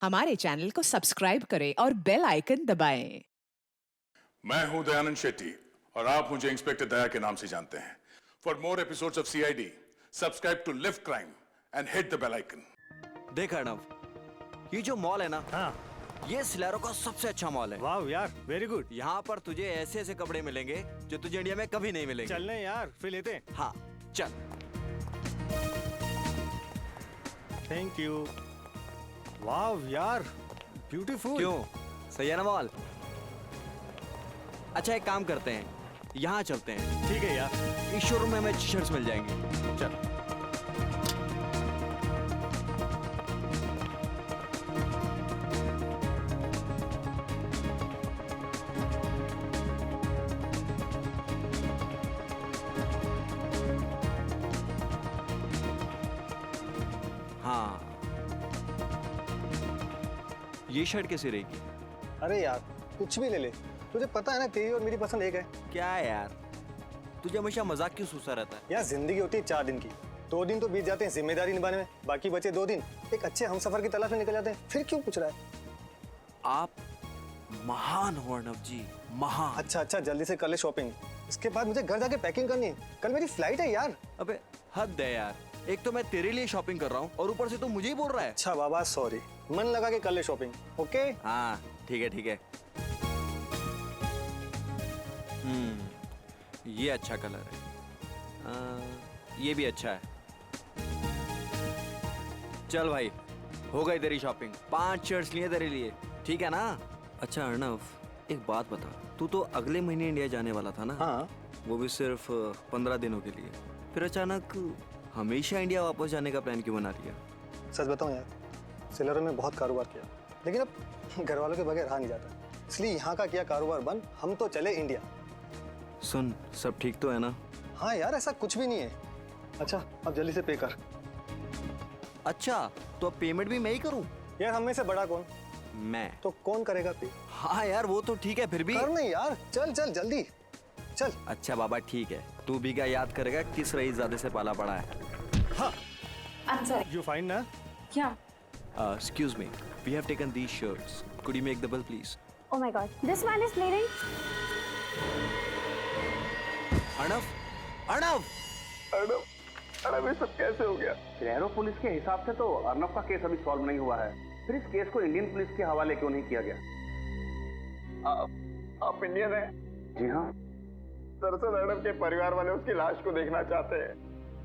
हमारे चैनल को सब्सक्राइब करें और बेल आइकन दबाएं। मैं हूं दयानंद शेट्टी और आप मुझे इंस्पेक्टर दया के नाम से जानते हैं। For more episodes of CID, subscribe to lift crime and hit the bell icon. देख अर्णव, ये जो मॉल है ना, हाँ, ये सिलेरो का सबसे अच्छा मॉल है। वाह यार, वेरी गुड। यहाँ पर तुझे ऐसे ऐसे कपड़े मिलेंगे जो तुझे इंडिया में कभी नहीं मिलेंगे। चलने यार, फिर लेते हैं। हाँ चल। Thank you. वाह यार, ब्यूटीफुल। क्यों, सही है ना मॉल? अच्छा एक काम करते हैं, यहाँ चलते हैं। ठीक है यार। इस शोरूम में हमें टी शर्ट्स मिल जाएंगे। चल। हाँ, ये शर्ट कैसी रहेगी? अरे यार, कुछ भी ले ले। तुझे पता है ना, तेरी और मेरी पसंद एक है। क्या है यार, तुझे हमेशा मजाक क्यों सूसा रहता है? यार, जिंदगी होती है 4 दिन की। 2 दिन तो बीत जाते हैं जिम्मेदारी निभाने में, बाकी बचे 2 दिन एक अच्छे हमसफर की तलाश में निकल जाते हैं। फिर क्यों पूछ रहा है? आप महान हो अर्णव जी, महान। अच्छा, जल्दी से कर ले शॉपिंग। इसके बाद मुझे घर जाके पैकिंग करनी है। कल मेरी फ्लाइट है यार। अबे हद है यार, एक तो मैं तेरे लिए शॉपिंग कर रहा हूँ और ऊपर से तू मुझे ही बोल रहा है। अच्छा बाबा, सॉरी। मन लगा के कर ले शॉपिंग, ओके? हाँ ठीक है ठीक है। ये अच्छा कलर है। ये भी अच्छा है। चल भाई, हो गई तेरी शॉपिंग। 5 शर्ट्स लिए तेरे लिए, ठीक है ना? अच्छा अर्णव, एक बात बता, तू तो अगले महीने इंडिया जाने वाला था ना? हाँ। वो भी सिर्फ 15 दिनों के लिए। फिर अचानक हमेशा इंडिया वापस जाने का प्लान क्यों बना लिया? सच बताऊं यार, सिलेरो में बहुत कारोबार किया, लेकिन अब घर वालों के बगैर रहा नहीं जाता। इसलिए यहाँ का किया कारोबार बंद, हम तो चले इंडिया। सुन, सब ठीक तो है ना? हाँ यार, ऐसा कुछ भी नहीं है। अच्छा, अब जल्दी से पे कर। अच्छा, तो अब पेमेंट भी मैं ही करूं? यार, हम में से बड़ा कौन? मैं। तो कौन करेगा पे? हाँ यार, वो तो ठीक है, फिर भी कर नहीं यार, चल जल्दी चल। अच्छा बाबा ठीक है, तू भी क्या याद करेगा किस रईसजादे से पाला पड़ा है? हाँ। I'm sorry. यू फाइन ना? Yeah. Excuse me, we have taken these shirts. Could you make the bill please? Oh my God. This man is bleeding. Arnav, Arnav! Arnav, ये सब कैसे हो गया? सिलेरो पुलिस के हिसाब से तो अर्णव का केस अभी सॉल्व नहीं हुआ है। फिर इस केस को इंडियन पुलिस के हवाले क्यों नहीं किया गया? आप इंडियन हैं? जी हाँ। दरअसल अर्णव के परिवार वाले उसकी लाश को देखना चाहते हैं।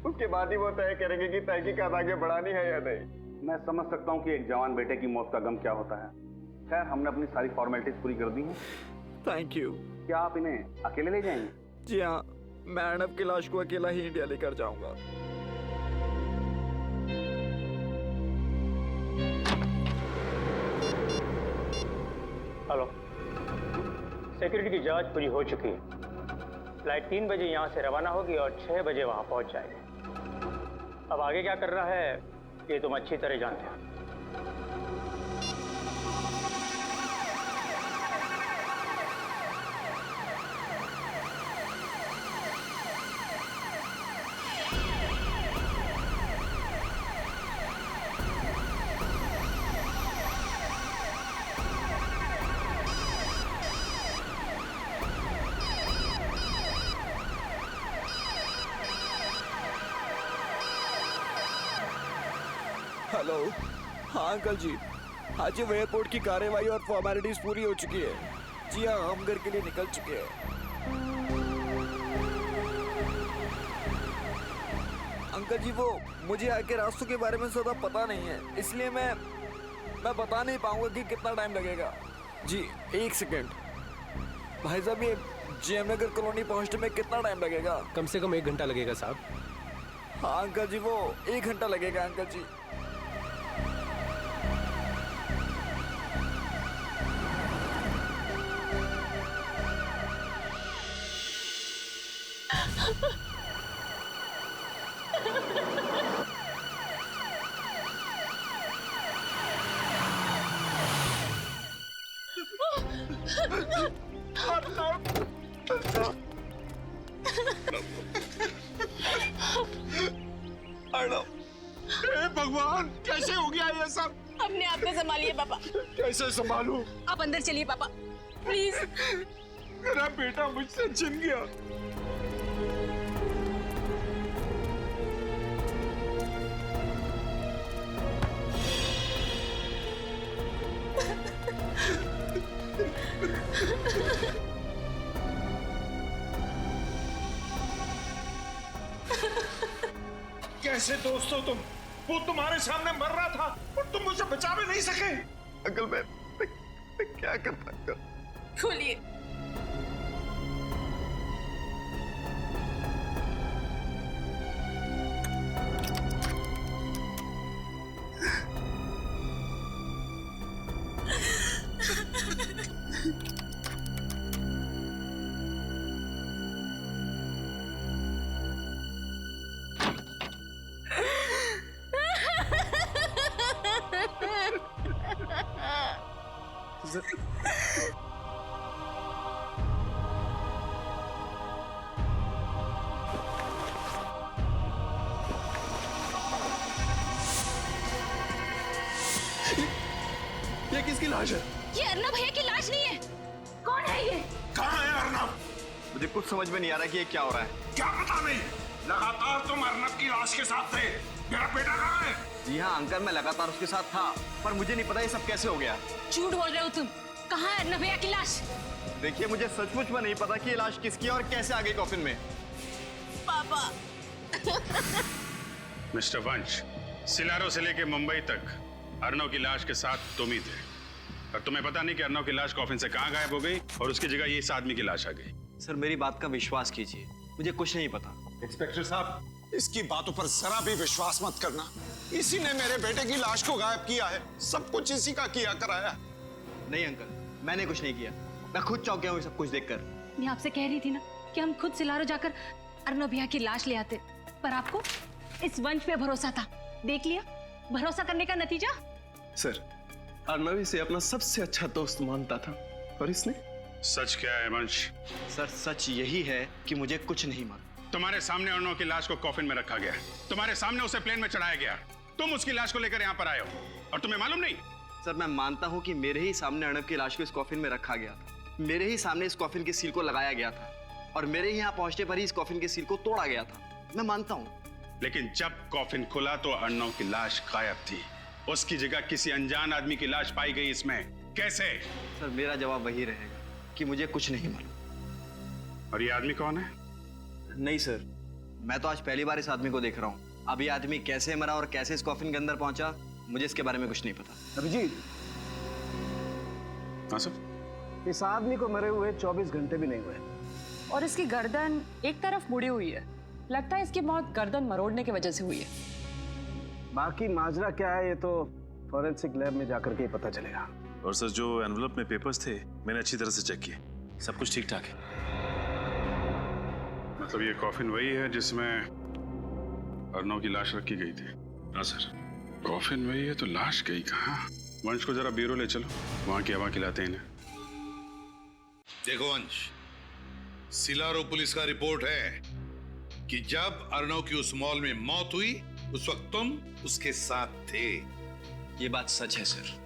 उसके बाद ही वो तय करेंगे कि तहकीकात आगे बढ़ानी है या नहीं। मैं समझ सकता हूँ कि एक जवान बेटे की मौत का गम क्या होता है। खैर, हमने अपनी सारी फॉर्मेलिटीज पूरी कर दी हैं। Thank you. क्या आप इन्हें अकेले ले जाएंगे? जी हाँ, मैं अर्णव की लाश को अकेला ही इंडिया लेकर जाऊंगा। हेलो, सिक्योरिटी की जांच पूरी हो चुकी है। फ्लाइट 3 बजे यहाँ से रवाना होगी और 6 बजे वहाँ पहुँच जाएगी। अब आगे क्या करना है ये तुम अच्छी तरह जानते हो। हेलो, हाँ अंकल जी, आज एयरपोर्ट की कार्यवाही और फॉर्मेलिटीज पूरी हो चुकी है। जी हाँ, हम घर के लिए निकल चुके हैं। अंकल जी, वो मुझे आगे रास्तों के बारे में ज़्यादा पता नहीं है, इसलिए मैं बता नहीं पाऊंगा कि कितना टाइम लगेगा। जी 1 सेकेंड भाई साहब, ये जेएम नगर कॉलोनी पहुंचने में कितना टाइम लगेगा? कम से कम 1 घंटा लगेगा साहब। हाँ अंकल जी, वो 1 घंटा लगेगा अंकल जी। भगवान, कैसे हो गया ये सब? अपने आप को संभालिए पापा। कैसे संभालूं? आप अंदर चलिए पापा, प्लीज। मेरा बेटा मुझसे छिन गया। कैसे दोस्त हो तुम? वो तुम्हारे सामने मर रहा था और तुम मुझे बचा भी नहीं सके। अंकल मैं क्या करता अंकल? खोलिए। ये किसकी लाश है? ये अर्नब भैया की लाश नहीं है। कौन है ये? कहाँ है अर्नब? मुझे कुछ समझ में नहीं आ रहा कि ये क्या हो रहा है। क्या पता नहीं, लगातार तुम अर्नब की लाश के साथ थे। मेरा बेटा कहाँ है? जी हाँ अंकल, मैं लगातार उसके साथ था, पर मुझे नहीं पता ये सब कैसे हो गया। झूठ बोल रहे हो तुम। कहाँ है अर्नब भैया की लाश? देखिए मुझे सचमुच में नहीं पता कि ये लाश किसकी है और कैसे आ गई कॉफिन में। पापा। मिस्टर वंश, सिलारो से लेके मुंबई तक अर्नव की लाश के साथ तुम ही थे, और तुम्हें पता नहीं कि अर्नव की लाश कॉफिन से कहाँ गायब हो गई और उसकी जगह ये इस आदमी की लाश आ गई। सर मेरी बात का विश्वास कीजिए, मुझे कुछ नहीं पता। इंस्पेक्टर साहब, इसकी बातों पर जरा भी विश्वास मत करना। इसी ने मेरे बेटे की लाश को गायब किया है। सब कुछ इसी का किया कराया। नहीं अंकल, मैंने कुछ नहीं किया। मैं खुद चौंक गया हूँ सब कुछ देखकर। मैं आपसे कह रही थी ना कि हम खुद सिलारो जाकर अर्नब भैया की लाश ले आते, पर आपको इस वंश पे भरोसा था। देख लिया भरोसा करने का नतीजा। सर, अर्नव इसे अपना सबसे अच्छा दोस्त मानता था और इसने। सच क्या है वंश? सर सच यही है कि मुझे कुछ नहीं मालूम। तुम्हारे सामने अर्नव की लाश को कॉफिन में रखा गया, तुम्हारे सामने उसे प्लेन में चढ़ाया गया, तुम उसकी लाश को लेकर यहाँ पर आए हो और तुम्हें मालूम नहीं? सर मैं मानता हूँ कि मेरे ही सामने अर्नव की लाश को इस कॉफिन में रखा गया था, मेरे ही सामने इस कॉफिन के सील को लगाया गया था और मेरे ही यहाँ पहुंचने पर ही इस कॉफिन के सील को तोड़ा गया था। मैं मानता हूँ। लेकिन जब कॉफिन खुला तो अर्नव की लाश गायब थी, उसकी जगह किसी अनजान आदमी की लाश पाई गई। इसमें कैसे? सर मेरा जवाब वही रहेगा कि मुझे कुछ नहीं मालूम। और ये आदमी कौन है? नहीं सर, मैं तो आज पहली बार इस आदमी को देख रहा हूँ। अब ये आदमी कैसे मरा और कैसे इस कॉफिन के अंदर पहुंचा, मुझे इसके बारे में कुछ नहीं पता। अभिजीत, हाँ सर। इस आदमी को मरे हुए 24 घंटे भी नहीं हुए और इसकी गर्दन एक तरफ मुड़ी हुई है। लगता है इसकी मौत गर्दन मरोड़ने की वजह से हुई है। बाकी माजरा क्या है ये तो फॉरेंसिक लैब में जाकर के ही पता चलेगा। और सर जो एनवलप में पेपर्स थे मैंने अच्छी तरह से चेक किए, सब कुछ ठीक ठाक है। मतलब ये कॉफिन वही है जिसमें अर्नव की लाश रखी गई थी? हाँ सर। कॉफिन वही है तो लाश गई कहाँ? वंश को जरा ब्यूरो ले चलो, वहां की हवा खिलाते हैं इन्हें। देखो वंश, सिलारो पुलिस का रिपोर्ट है कि जब अर्नव की उस मॉल में मौत हुई उस वक्त तुम उसके साथ थे। ये बात सच है सर।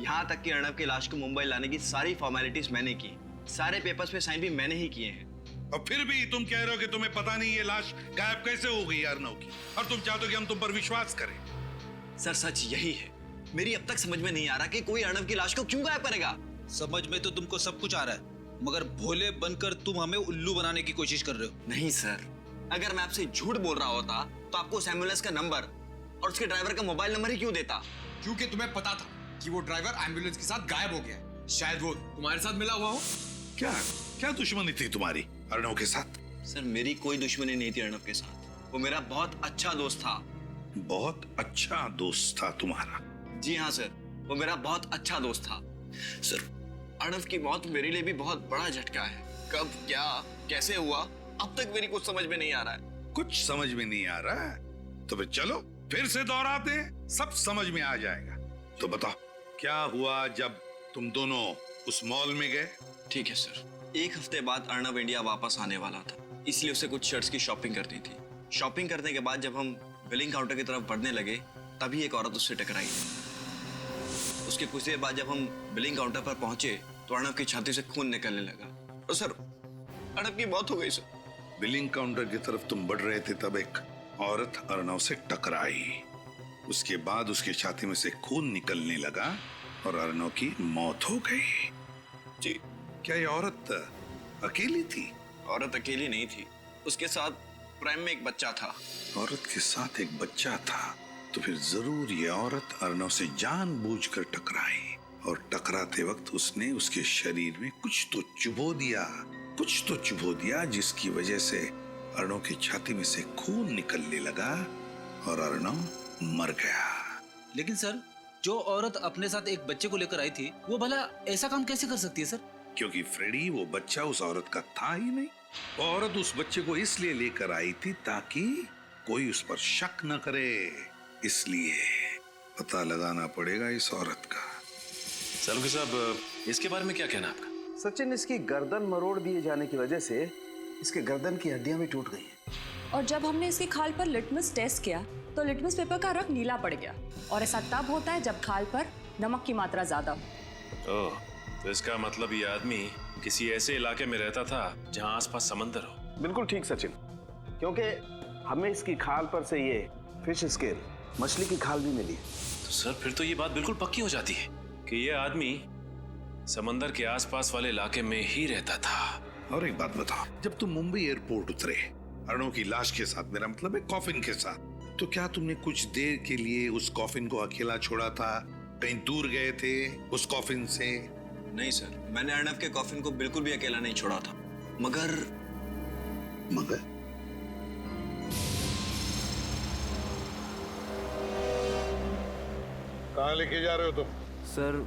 यहाँ तक कि अर्नव की लाश को मुंबई लाने की सारी फॉर्मेलिटीज मैंने की, सारे पेपर्स पे साइन भी मैंने ही किए हैं। और फिर भी तुम कह रहे हो कि तुम्हें पता नहीं ये लाश गायब कैसे हो गई अर्नव की, और तुम चाहते हो कि हम तुम पर विश्वास करें। सर सच यही है। मेरी अब तक समझ में नहीं आ रहा कि कोई अर्नव की लाश को क्यों गायब करेगा। समझ में तो तुमको सब कुछ आ रहा है, मगर भोले बनकर तुम हमें उल्लू बनाने की कोशिश कर रहे हो। नहीं सर, अगर मैं आपसे झूठ बोल रहा होता तो आपको उस एम्बुलेंस का नंबर और उसके ड्राइवर का मोबाइल नंबर ही क्यों देता? क्योंकि तुम्हें पता था कि वो ड्राइवर एम्बुलेंस के साथ गायब हो गया। शायद वो तुम्हारे साथ मिला हुआ हो। क्या क्या दुश्मनी थी तुम्हारी अर्नव के साथ? सर मेरी कोई दुश्मनी नहीं थी अर्नव के साथ, वो मेरा बहुत अच्छा दोस्त था। बहुत अच्छा दोस्त था तुम्हारा? जी हाँ सर, वो मेरा बहुत अच्छा दोस्त था। सर अर्नव की मौत मेरे लिए भी बहुत बड़ा झटका है। कब, क्या, कैसे हुआ, अब तक मेरी कुछ समझ में नहीं आ रहा है। कुछ समझ में नहीं आ रहा है तो फिर चलो फिर से दोहराते हैं, सब समझ में आ जाएगा। तो बताओ क्या हुआ जब तुम दोनों उस मॉल में गए? ठीक है सर, एक हफ्ते बाद अर्नव इंडिया वापस आने वाला था, इसलिए उसे कुछ शर्ट्स की शॉपिंग करनी थी। शॉपिंग करने के बाद जब हम बिलिंग काउंटर की तरफ बढ़ने लगे तभी एक औरत उससे टकराई। उसके कुछ देर बाद जब हम बिलिंग काउंटर पर पहुंचे तो अर्णव की छाती से खून निकलने लगा और सर अर्णव की मौत हो गई सर। बिलिंग काउंटर की तरफ तुम बढ़ रहे थे तब एक औरत अर्णव से टकराई। उसके बाद उसकी छाती में से खून निकलने लगा और अर्णव की मौत हो गई। जी। क्या ये औरत अकेली थी? औरत अकेली नहीं थी, उसके साथ प्राइम में एक बच्चा था। औरत के साथ एक बच्चा था तो फिर जरूर ये औरत अर्णव से जानबूझकर टकराई और टकराते वक्त उसने उसके शरीर में कुछ तो चुभो दिया जिसकी वजह से अर्णव की छाती में से खून निकलने लगा और अर्णव मर गया। लेकिन सर, जो औरत अपने साथ एक बच्चे को लेकर आई थी वो भला ऐसा काम कैसे कर सकती है सर? क्योंकि फ्रेडी वो बच्चा उस औरत का था ही नहीं। औरत उस बच्चे को इसलिए लेकर आई थी ताकि कोई उस पर शक न करे, इसलिए पता लगाना पड़ेगा इस औरत का। सालुंके साहब, इसके बारे में क्या कहना आपका? सचिन, इसकी गर्दन मरोड़ दिए जाने की वजह से इसके गर्दन की हड्डियां भी टूट गई हैं। और जब हमने इसकी खाल पर लिटमस टेस्ट किया तो लिटमस पेपर का रंग नीला पड़ गया, और ऐसा तब होता है जब खाल पर नमक की मात्रा ज्यादा हो। ओह, तो इसका मतलब ये आदमी किसी ऐसे इलाके में रहता था जहां आसपास समंदर हो। बिल्कुल ठीक सचिन, क्योंकि हमें इसकी खाल पर से ये फिश स्केल, मछली की खाल भी मिली। तो सर, फिर तो ये बात बिल्कुल पक्की हो जाती है कि ये आदमी समंदर के आसपास वाले इलाके में ही रहता था। और एक बात बताओ, जब तुम मुंबई एयरपोर्ट उतरे अर्णव की लाश के साथ, मेरा मतलब है कॉफिन के साथ, तो क्या तुमने कुछ देर के लिए उस कॉफिन को अकेला छोड़ा था? कहीं दूर गए थे उस कॉफिन से? नहीं सर, मैंने अर्णव के कॉफिन को बिल्कुल भी अकेला नहीं छोड़ा था। मगर कहाँ लेके जा रहे हो तुम? सर,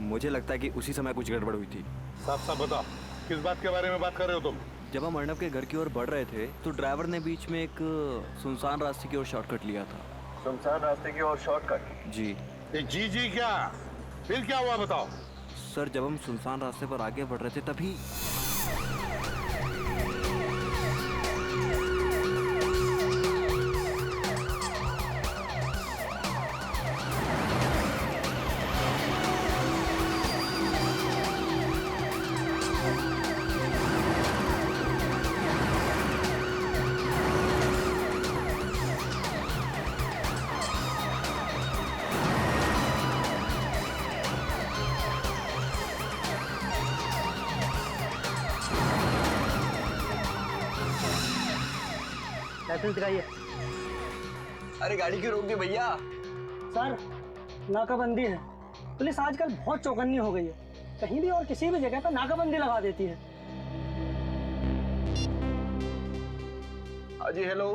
मुझे लगता है कि उसी समय कुछ गड़बड़ हुई थी। साफ साफ बताओ, किस बात के बारे में बात कर रहे हो तुम? जब हम अर्णव के घर की ओर बढ़ रहे थे तो ड्राइवर ने बीच में एक सुनसान रास्ते की ओर शॉर्टकट लिया था। सुनसान रास्ते की ओर शॉर्टकट? जी। जी क्या? फिर क्या हुआ बताओ? सर, जब हम सुनसान रास्ते पर आगे बढ़ रहे थे तभी लाइसेंस दिखाइए। अरे गाड़ी क्यों रोक दी भैया? सर, नाकाबंदी है। पुलिस आजकल बहुत चौकन्नी हो गई है, कहीं भी और किसी भी जगह पर नाकाबंदी लगा देती है। हाँ जी, हेलो।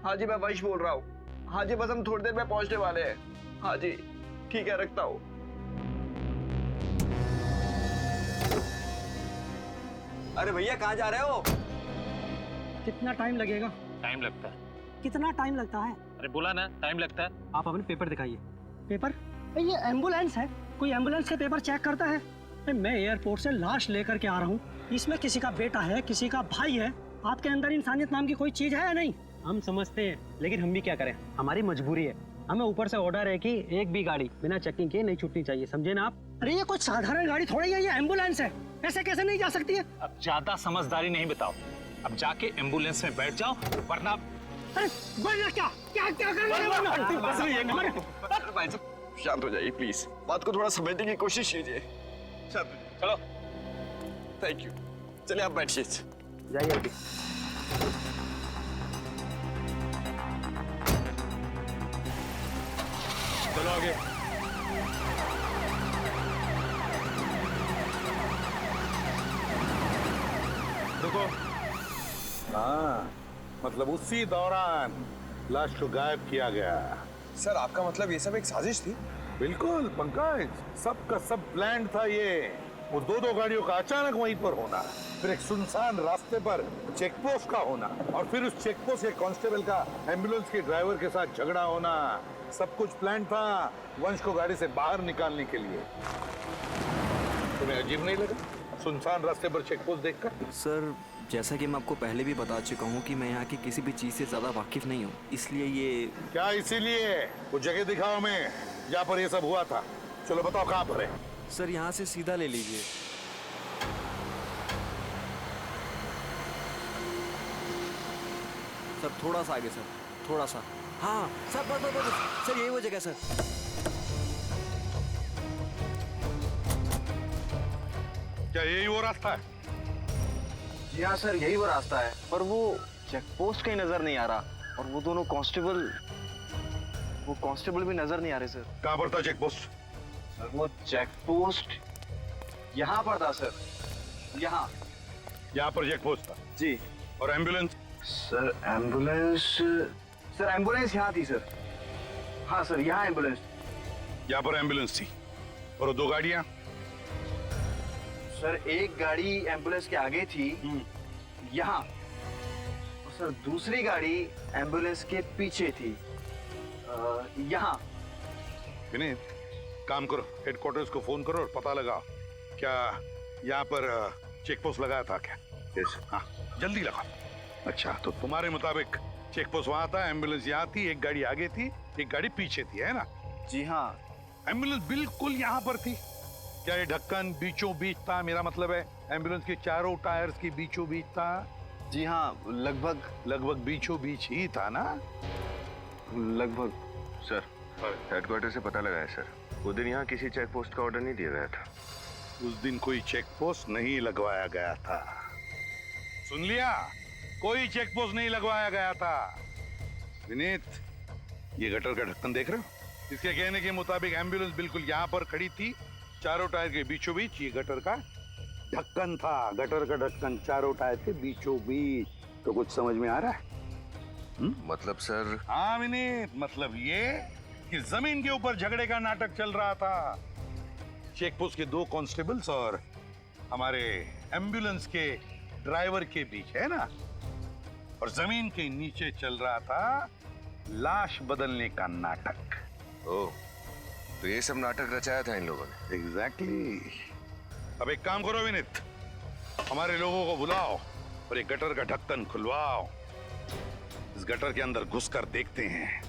हाँ जी, मैं वंश बोल रहा हूँ। हाँ जी, बस हम थोड़ी देर में पहुंचने वाले हैं। हाँ जी, ठीक है, रखता हूँ। अरे भैया, कहाँ जा रहे हो? कितना टाइम लगेगा? टाइम लगता है। कितना टाइम लगता है? अरे बोला ना, टाइम लगता है। आप अपने पेपर दिखाइए। पेपर? ये एम्बुलेंस है, कोई एम्बुलेंस के पेपर चेक करता है? मैं एयरपोर्ट से लाश लेकर के आ रहा हूँ, इसमें किसी का बेटा है, किसी का भाई है। आपके अंदर इंसानियत नाम की कोई चीज है या नहीं? हम समझते हैं, लेकिन हम भी क्या करें, हमारी मजबूरी है। हमें ऊपर से ऑर्डर है कि एक भी गाड़ी बिना चेकिंग के नहीं छूटनी चाहिए, समझे ना आप? अरे ये कोई साधारण गाड़ी थोड़ी है, ये एम्बुलेंस है, ऐसे कैसे नहीं जा सकती है? अब ज्यादा समझदारी नहीं बताओ, अब जाके एम्बुलेंस में बैठ जाओ, वरना अरे वरना क्या क्या क्या करना? भाई साहब, शांत हो जाइए प्लीज, बात को थोड़ा समझने की कोशिश कीजिए। चलो। Thank you. चलिए आप बैठिए। जाइए अभी। चलो आगे। रुको। हाँ, मतलब उसी दौरान लाश को गायब किया गया। सर, आपका मतलब ये सब एक साजिश थी? बिल्कुल पंकज, सबका सब प्लान था ये। वो दो गाड़ियों का अचानक वहीं पर होना, फिर एक सुनसान रास्ते पर चेक पोस्ट का होना, और फिर उस चेक पोस्ट के कांस्टेबल का एम्बुलेंस के ड्राइवर के साथ झगड़ा होना। सब कुछ प्लान था वंश को गाड़ी से बाहर निकालने के लिए। तुम्हें अजीब नहीं लगा सुनसान रास्ते पर चेक पोस्ट देखकर? सर, जैसा कि मैं आपको पहले भी बता चुका हूँ कि मैं यहाँ की किसी भी चीज से ज्यादा वाकिफ नहीं हूँ, इसलिए ये क्या इसीलिए? वो जगह दिखाओ हमें जहाँ पर ये सब हुआ था। चलो बताओ कहाँ पर है? सर यहाँ से सीधा ले लीजिए। सर थोड़ा सा आगे सर, थोड़ा सा। हाँ सर बस सर यही वो जगह सर। क्या यही वो रास्ता है? जी हाँ सर, यही वो रास्ता है, पर वो चेक पोस्ट कहीं नजर नहीं आ रहा, और वो दोनों कांस्टेबल भी नजर नहीं आ रहे सर। कहाँ पर था चेक पोस्ट? सर वो चेक पोस्ट यहाँ पर था सर, यहाँ पर चेक पोस्ट था जी। और एम्बुलेंस? सर एम्बुलेंस यहाँ थी सर। हाँ सर, यहाँ एम्बुलेंस। यहाँ पर एम्बुलेंस थी, और वो 2 गाड़ियाँ? सर एक गाड़ी एम्बुलेंस के आगे थी यहाँ, और सर दूसरी गाड़ी एम्बुलेंस के पीछे थी यहाँ। विनीत, काम करो, हेडक्वार्टर्स को फोन करो और पता लगाओ क्या यहाँ पर चेक पोस्ट लगाया था क्या? यस, हाँ जल्दी लगाओ। अच्छा, तो तुम्हारे मुताबिक चेक पोस्ट वहां था, एम्बुलेंस यहाँ थी, एक गाड़ी आगे थी, एक गाड़ी पीछे थी, है ना? जी हाँ। एम्बुलेंस बिल्कुल यहाँ पर थी। क्या ये ढक्कन बीचों बीच था? मेरा मतलब है एम्बुलेंस के चारों टायर्स के बीचों बीच था। जी हाँ, लगभग बीचों बीच ही था ना? लगभग। सर, हेडक्वार्टर से पता लगा है सर, उस दिन यहाँ किसी चेक पोस्ट का ऑर्डर नहीं दिया गया था। उस दिन कोई चेक पोस्ट नहीं लगवाया गया था। सुन लिया? कोई चेक पोस्ट नहीं लगवाया गया था। विनीत, ये गटर का ढक्कन देख रहे हो? इसके कहने के मुताबिक एम्बुलेंस बिल्कुल यहाँ पर खड़ी थी, चारों टायर के बीचों बीच ये गटर का ढक्कन था। गटर का ढक्कन चारों टायर के बीचों बीच। तो कुछ समझ में आ रहा है? मतलब सर? हाँ विनीत, मतलब ये कि जमीन के ऊपर झगड़े का नाटक चल रहा था। चेक पोस्ट के 2 कांस्टेबल्स और हमारे एम्बुलेंस के ड्राइवर के बीच, है ना? और जमीन के नीचे चल रहा था लाश बदलने का नाटक। ओह, तो ये सब नाटक रचाया था इन लोगों ने? एग्जैक्टली। अब एक काम करो विनीत, हमारे लोगों को बुलाओ और एक गटर का ढक्कन खुलवाओ। इस गटर के अंदर घुसकर देखते हैं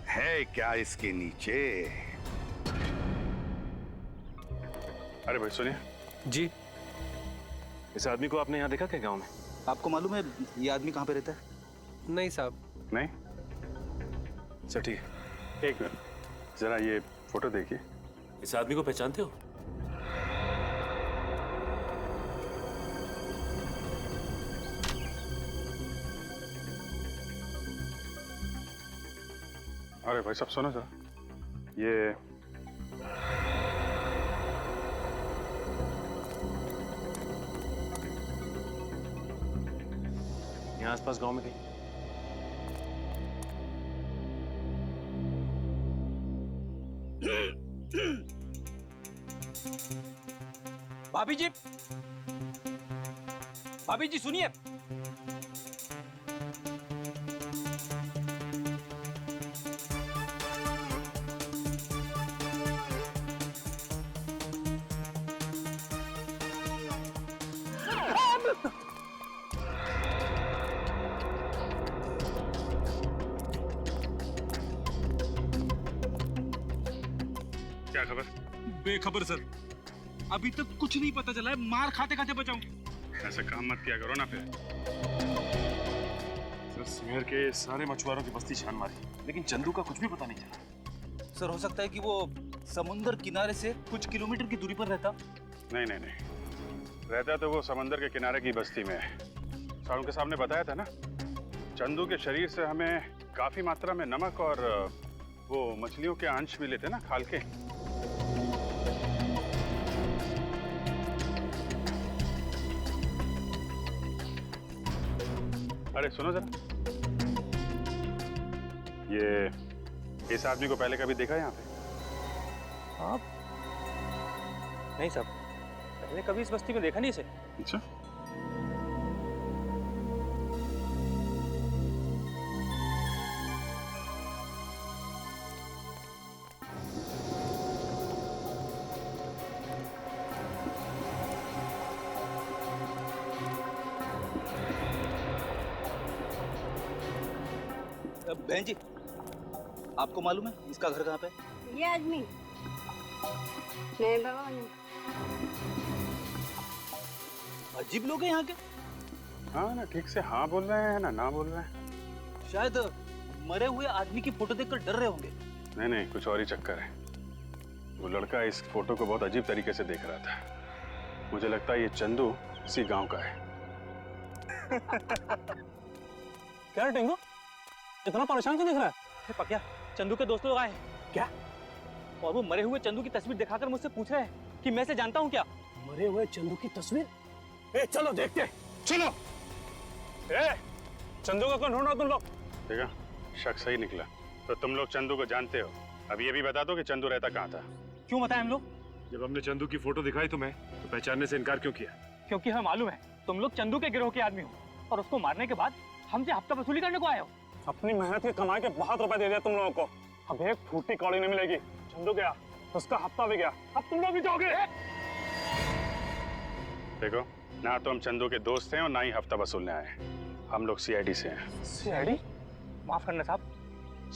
है क्या इसके नीचे। अरे भाई सुनिए जी, इस आदमी को आपने यहाँ देखा क्या गांव में? आपको मालूम है ये आदमी कहाँ पे रहता है? नहीं साहब। नहीं? अच्छा ठीक है, एक मिनट, जरा ये फोटो देखिए। इस आदमी को पहचानते हो? अरे भाई साहब सुनो जरा, ये यहाँ आसपास गांव में कहीं। भाभी जी सुनिए। क्या खबर? बेखबर सर, अभी तक कुछ नहीं पता चला है। मार खाते खाते बचाऊं। ऐसा काम मत किया करो ना फिर। सर, शहर के सारे मछुआरों की बस्ती छान मारी, लेकिन चंदू का कुछ भी पता नहीं चला। सर हो सकता है कि वो समुंदर किनारे से कुछ किलोमीटर की दूरी पर रहता। नहीं नहीं नहीं, रहता तो वो समंदर के किनारे की बस्ती में। सारों के सामने बताया था ना, चंदू के शरीर से हमें काफी मात्रा में नमक और वो मछलियों के अंश मिले थे ना, खाल के। अरे सुनो जरा, ये इस आदमी को पहले कभी देखा यहाँ पे? आप? नहीं साहब, पहले कभी इस बस्ती में देखा नहीं इसे। अच्छा, बहन जी, आपको मालूम है इसका घर कहाँ पे? ये आदमी नहीं बाबा नहीं। अजीब लोग हैं यहाँ के। हाँ ना, ठीक से हाँ बोल रहे हैं ना बोल रहे हैं। शायद मरे हुए आदमी की फोटो देखकर डर रहे होंगे। नहीं नहीं, कुछ और ही चक्कर है। वो लड़का इस फोटो को बहुत अजीब तरीके से देख रहा था। मुझे लगता है ये चंदू इसी गांव का है। क्या टिंगू, इतना परेशान क्यों दिख रहा है? पक्या, चंदू के दोस्त लोग आए हैं। क्या? और वो मरे हुए चंदू की तस्वीर दिखाकर मुझसे पूछ रहे हैं कि मैं इसे जानता हूँ क्या? मरे हुए चंदू की तस्वीर? ए, चलो देखते हैं। चलो। ए, चंदू का कौन ढूंढ रहा तुम लोग? देखा, शक सही निकला। तो तुम लोग चंदू को जानते हो। अब ये भी बता दो कि चंदू रहता कहाँ था। क्यों बताएं हम लोग? जब हमने चंदू की फोटो दिखाई तुम्हें, तो पहचानने से इनकार क्यों किया? क्योंकि हमें मालूम है तुम लोग चंदू के गिरोह के आदमी हो और उसको मारने के बाद हमसे हफ्ता वसूली करने को आए हो। अपनी मेहनत के कमाई के बहुत रुपए दे दिया तुम लोगों को, अब एक फूटी कौड़ी नहीं मिलेगी। चंदू गया, उसका हफ्ता भी गया, अब तुम लोग भी जाओगे। देखो, ना तो हम चंदू के दोस्त हैं और ना ही हफ्ता वसूलने आए हैं। हम लोग सीआईडी से हैं। सीआईडी? माफ करना साहब,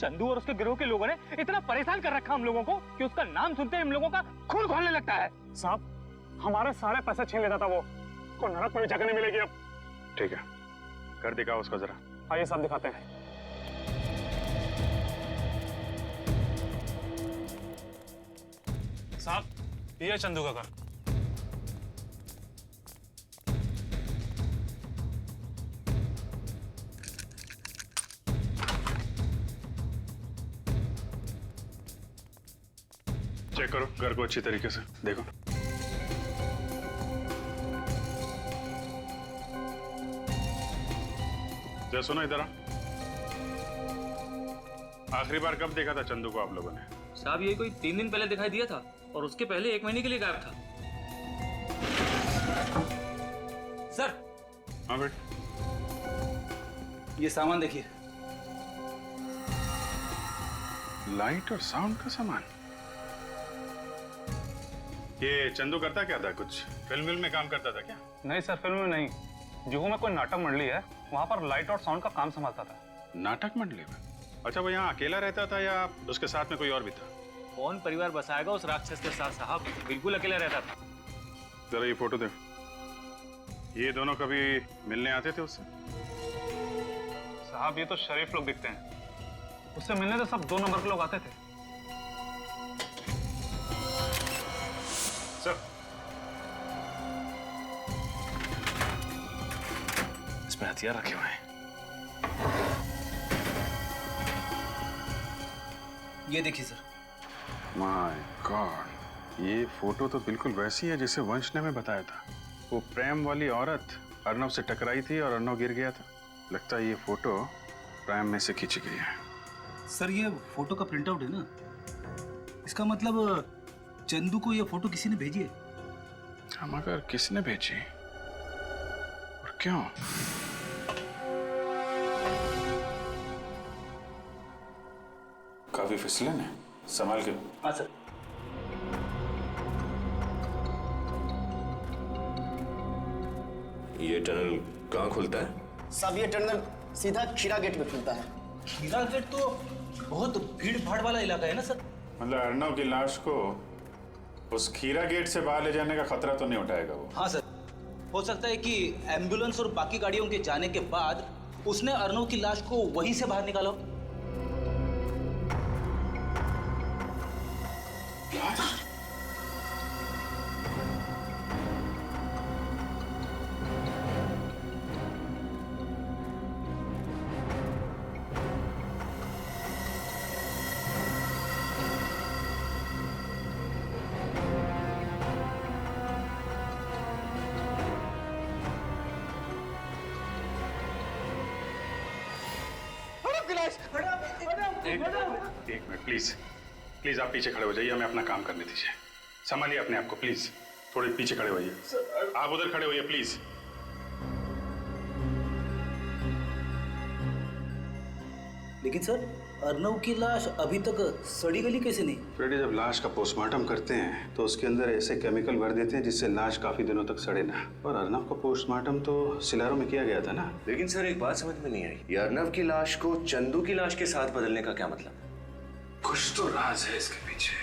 चंदू और उसके गिरोह के लोगों ने इतना परेशान कर रखा हम लोगों को कि उसका नाम सुनते ही हम लोगों का खून खौलने लगता है। साहब, हमारे सारे पैसे छीन लेता था वो, को नरक में भी जगह नहीं मिलेगी अब। ठीक है, कर दिखाओ उसको जरा। आइए साहब, दिखाते हैं। साहब, ये है चंदू का घर। चेक करो घर को अच्छी तरीके से, देखो। जरा सुनो इधर। आखिरी बार कब देखा था चंदू को आप लोगों ने? साहब, ये कोई 3 दिन पहले दिखाई दिया था और उसके पहले 1 महीने के लिए गायब था। सर। हाँ बेट, ये सामान देखिए। लाइट और साउंड का सामान। ये चंदू करता क्या था? कुछ फिल्म में काम करता था क्या? नहीं सर, फिल्म में नहीं। जुहू में कोई नाटक मंडली है, वहाँ पर लाइट और साउंड का काम संभालता था। नाटक मंडली में? अच्छा, वो यहाँ अकेला रहता था या उसके साथ में कोई और भी था? कौन परिवार बसाएगा उस राक्षस के साथ साहब, बिल्कुल अकेला रहता था। जरा ये फोटो देखो। ये दोनों कभी मिलने आते थे उससे? साहब, ये तो शरीफ लोग दिखते हैं, उससे मिलने तो सब 2 नंबर के लोग आते थे। सर, इसमें हथियार रखे हुए हैं। ये देखिए सर। माय गॉड, ये फोटो तो बिल्कुल वैसी है जैसे वंश ने हमें बताया था। वो प्रेम वाली औरत अर्नव से टकराई थी और अर्नव गिर गया था। लगता है ये फोटो प्रेम में से खींची गई है। सर, ये फोटो का प्रिंट आउट है ना, इसका मतलब चंदू को ये फोटो किसी ने भेजी है। हम अगर किसने भेजी और क्यों? काफी फिसलन है, संभाल के। हाँ सर। ये टनल कहाँ खुलता है? साहब, ये टनल सीधा खीरा गेट में खुलता है। खीरा गेट तो बहुत भीड़ भाड़ वाला इलाका है ना सर। मतलब अर्नव की लाश को उस खीरा गेट से बाहर ले जाने का खतरा तो नहीं उठाएगा वो? हाँ सर, हो सकता है कि एम्बुलेंस और बाकी गाड़ियों के जाने के बाद उसने अर्नव की लाश को वहीं से बाहर निकाला। एक मिनट प्लीज, प्लीज आप पीछे खड़े हो जाइए, हमें अपना काम करने दीजिए। संभालिए अपने आप को प्लीज, थोड़े पीछे खड़े होइए। आप उधर खड़े होइए प्लीज। लेकिन सर, अर्नव की लाश अभी तक सड़ी गली कैसे नहीं? फ्रेडी, जब लाश का पोस्टमार्टम करते हैं तो उसके अंदर ऐसे केमिकल भर देते हैं जिससे लाश काफी दिनों तक सड़े ना। और अर्नव का पोस्टमार्टम तो सिलारो में किया गया था ना। लेकिन सर, एक बात समझ में नहीं आई, ये अर्नव की लाश को चंदू की लाश के साथ बदलने का क्या मतलब? कुछ तो राज है इसके पीछे।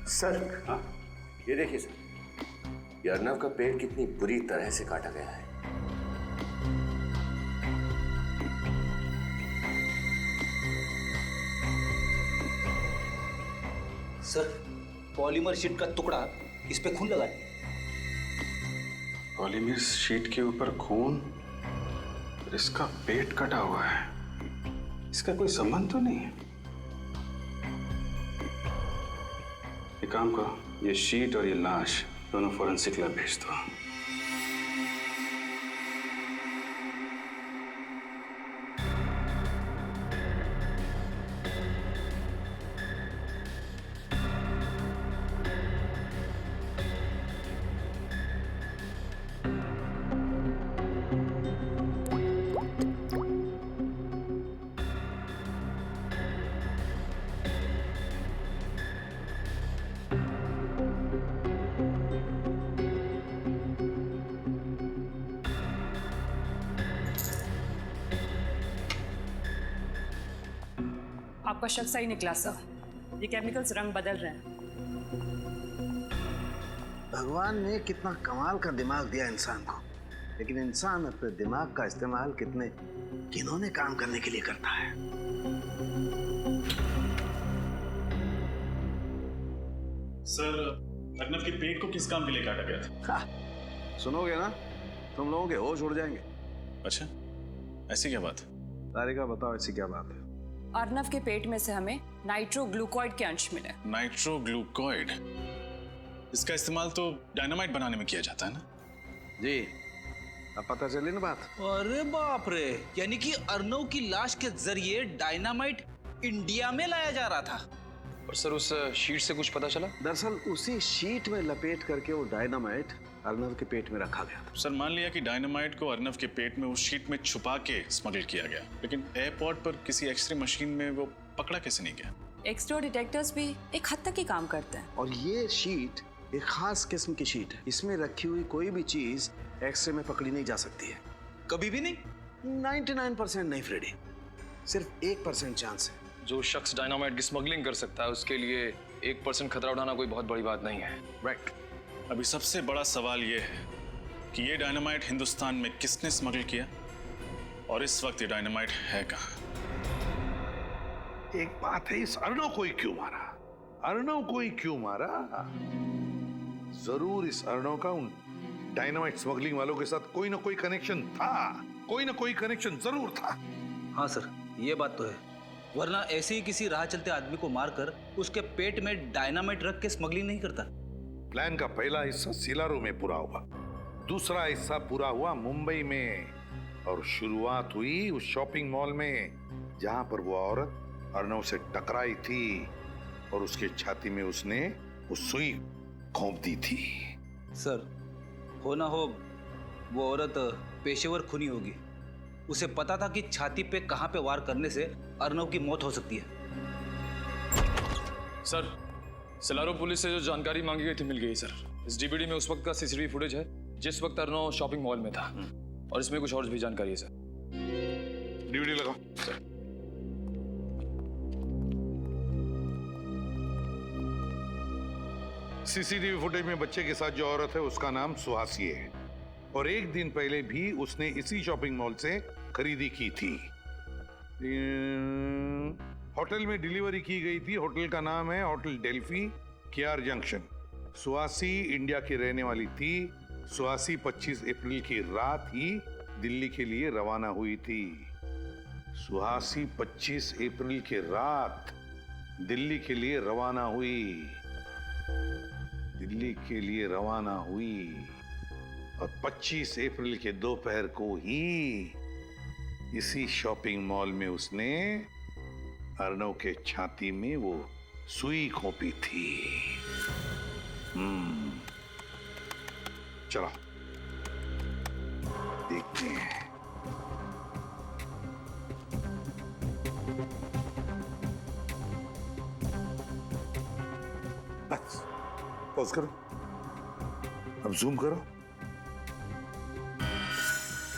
सर ये देखिए सर, ये अर्नव का पेट कितनी बुरी तरह से काटा गया है। सर, पॉलीमर शीट का टुकड़ा इस पे खून लगा है। पॉलीमर शीट के ऊपर खून, इसका पेट कटा हुआ है। इसका कोई संबंध तो नहीं है। एक काम करो, ये शीट और ये लाश दोनों फोरेंसिक लैब भेज दो। आपका शक सही निकला सर, ये केमिकल्स रंग बदल रहे हैं। भगवान ने कितना कमाल का दिमाग दिया इंसान को, लेकिन इंसान अपने दिमाग का इस्तेमाल कितने घिनौने काम करने के लिए करता है। सर, अर्नव के पेट को किस काम के लिए काटा गया था? सुनोगे ना, तुम लोगों के होश उड़ जाएंगे। अच्छा, ऐसी क्या बात? तारिका बताओ, ऐसी क्या बात है? अर्नव के पेट में से हमें नाइट्रोग्लूकोइड के अंश मिले। नाइट्रोग्लूकोइड, इसका इस्तेमाल तो डायनामाइट बनाने में किया जाता है ना? जी, अब पता चली ना बात। अरे बाप रे, यानी कि अर्नव की लाश के जरिए डायनामाइट इंडिया में लाया जा रहा था। और सर, उस शीट से कुछ पता चला? दरअसल उसी शीट में लपेट करके वो डायनामाइट अर्नव के पेट में रखा गया था। सर, मान लिया कि डायनामाइट को अर्नव के पेट में उस शीट में छुपा के स्मगल किया गया, लेकिन एयरपोर्ट पर किसी एक्सरे मशीन में वो पकड़ा कैसे नहीं गया? एक्सरे डिटेक्टर्स भी एक हद तक ही काम करते हैं। और ये शीट एक खास किस्म की शीट है, इसमें रखी हुई कोई भी चीज एक्सरे में पकड़ी नहीं जा सकती है। कभी भी नहीं? 99% नहीं फ्रेडी, सिर्फ 1% चांस है। जो शख्स डायनामाइट की स्मगलिंग कर सकता है, उसके लिए 1% खतरा उठाना कोई बहुत बड़ी बात नहीं है। राइट। अभी सबसे बड़ा सवाल ये है कि ये डायनामाइट हिंदुस्तान में किसने स्मगल किया और इस वक्त ये डायनामाइट है कहाँ? एक बात है, इस अर्नव को ही क्यों मारा? अर्नव को ही क्यों मारा? जरूर इस अर्नव का उन डायनामाइट स्मगलिंग वालों के साथ कोई ना कोई कनेक्शन था, कोई ना कोई कनेक्शन जरूर था। हाँ सर, ये बात तो है, वरना ऐसे ही किसी राह चलते आदमी को मारकर उसके पेट में डायनामाइट रख के स्मगलिंग नहीं करता। प्लान का पहला हिस्सा सिलारू में पूरा हुआ, दूसरा हिस्सा पूरा हुआ मुंबई में, और शुरुआत हुई उस शॉपिंग मॉल में जहां पर वो औरत अर्नव से टकराई थी और उसके छाती में उसने वो सुई घोंप दी थी। सर, हो ना हो वो औरत पेशेवर खूनी होगी। उसे पता था कि छाती पे कहां पे वार करने से अर्नव की मौत हो सकती है। सर, सिलारो पुलिस से जो जानकारी मांगी गई थी मिल गई सर। इस डीवीडी में उस वक्त का सीसीटीवी फुटेज है जिस वक्त अर्नव शॉपिंग मॉल में था, और इसमें कुछ और भी जानकारी है सर। डीवीडी लगाओ सर। सीसीटीवी फुटेज में बच्चे के साथ जो औरत है उसका नाम सुहासी है, और एक दिन पहले भी उसने इसी शॉपिंग मॉल से खरीदी की थी। होटल में डिलीवरी की गई थी। होटल का नाम है hotel Delphi, KR junction. Suhasi India की रहने वाली थी। सुहासी 25 अप्रैल की रात ही दिल्ली के लिए रवाना हुई थी। सुहासी 25 अप्रैल की रात दिल्ली के लिए रवाना हुई, दिल्ली के लिए रवाना हुई, और 25 अप्रैल के दोपहर को ही इसी शॉपिंग मॉल में उसने अर्नव के छाती में वो सुई घोंपी थी। चलो देखते हैं। बस पॉज करो, अब जूम करो।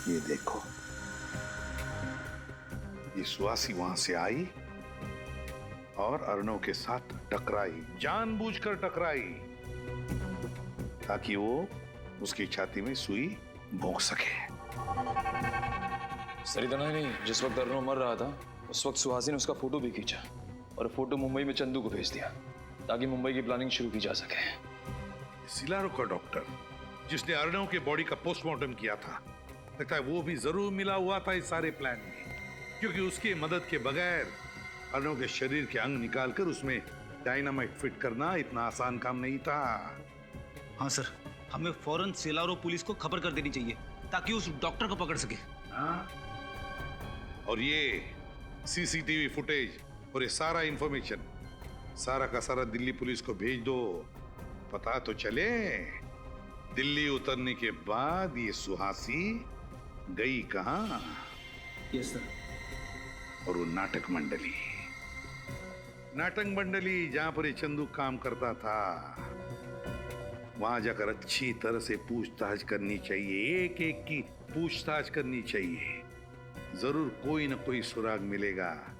ये देखो, ये सुहासी वहां से आई और अर्नव के साथ टकराई, जानबूझकर टकराई, ताकि वो उसकी छाती में सुई भोंक सके। सर इतना ही नहीं, जिस वक्त अर्नव मर रहा था उस वक्त सुहासी ने उसका फोटो भी खींचा और फोटो मुंबई में चंदू को भेज दिया ताकि मुंबई की प्लानिंग शुरू की जा सके। सिलारो का डॉक्टर जिसने अर्नव के बॉडी का पोस्टमार्टम किया था, लगता है वो भी जरूर मिला हुआ था इस सारे प्लान में, क्योंकि उसकी मदद के बगैर अर्नव के शरीर के अंग निकालकर उसमें डायनामाइट फिट करना इतना आसान काम नहीं था। हाँ सर, हमें फौरन सिलारो पुलिस को खबर कर देनी चाहिए ताकि उस डॉक्टर को पकड़ सके। हाँ? और ये सीसीटीवी फुटेज और ये सारा इंफॉर्मेशन सारा का सारा दिल्ली पुलिस को भेज दो, पता तो चले दिल्ली उतरने के बाद ये सुहासी गई कहां। Yes sir. और वो नाटक मंडली जहां पर ये चंदू काम करता था, वहां जाकर अच्छी तरह से पूछताछ करनी चाहिए, एक एक की पूछताछ करनी चाहिए। जरूर कोई ना कोई सुराग मिलेगा